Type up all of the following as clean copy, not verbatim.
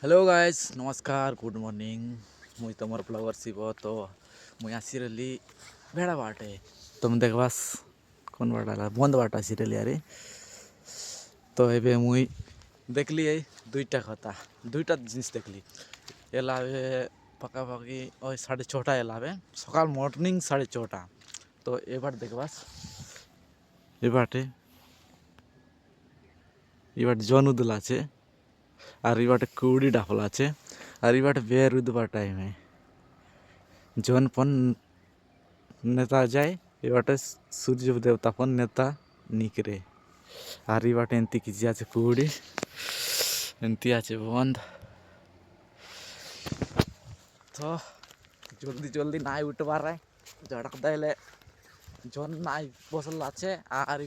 hello guys नमस्कार good morning मुई तुमर फ्लावर शिव तो मुई आसी रही भेड़ा बाटे तुम देखबास कौन बाटा बंद बाटा आसी रही अरे तो एबे मुई देखली दुईटा कथा दुईटा जिनिस देखली एलावे पकापाकि ओई 6:30 एलावे सकाल मॉर्निंग 6:30 तो एबार देखबास एबाटे एबाट जन उदल আছে আর ইবাটে কুড়ি ডাফল আছে আর ইবাটে বের উদবা টাইমে জন পন নেতা যায় এবাটে সূর্য দেবতা পন নেতা নিকরে আর ইবাটে এন্তি কিছু আছে কুড়ি এন্তি আছে বন্ধ তো জলদি জলদি নাই উঠবার রায় ঝড়ক দাইলে জন নাই বসল আছে আর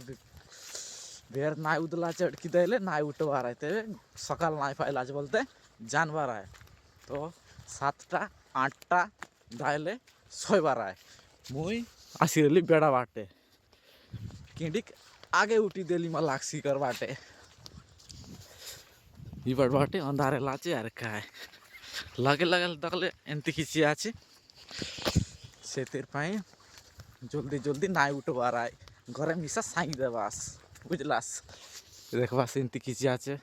बेर नाई उदला चढ़की दिले नाई उठवा रहे थे सकाल नाई फाइल आज बोलते जानवर आए तो 7टा 8टा दाइले 6 आए मुई आसी रही बेड़ा बाटे किंडिक आगे उठी देली मैं लाक्सी कर बाटे इबड़ बाटे अंधारे लाचे यार काय लगे लगे तकले एंती खिची आछे से तेर पाई जल्दी जल्दी नाई उठवा रहा घरे मिसा साई देवास बुझलास देखबास एंती किसी आचे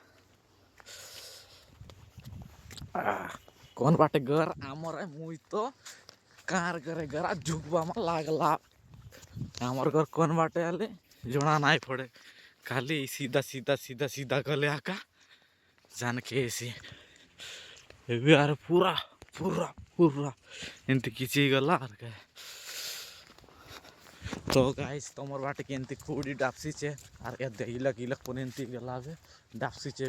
कौन बाटे घर आमर मुई तो कार करे घर झुकबा में लागला आमर घर कौन बाटे आले जोड़ा नाई पड़े खाली सीधा सीधा सीधा सीधा गले आका जान के ऐसी यार पूरा पूरा पूरा एंती किसी गला आर तो गाइस तमर बाटे के एंती कुड़ी डापसी छे और या देहिलक इलक पन एंती गलावे डापसी छे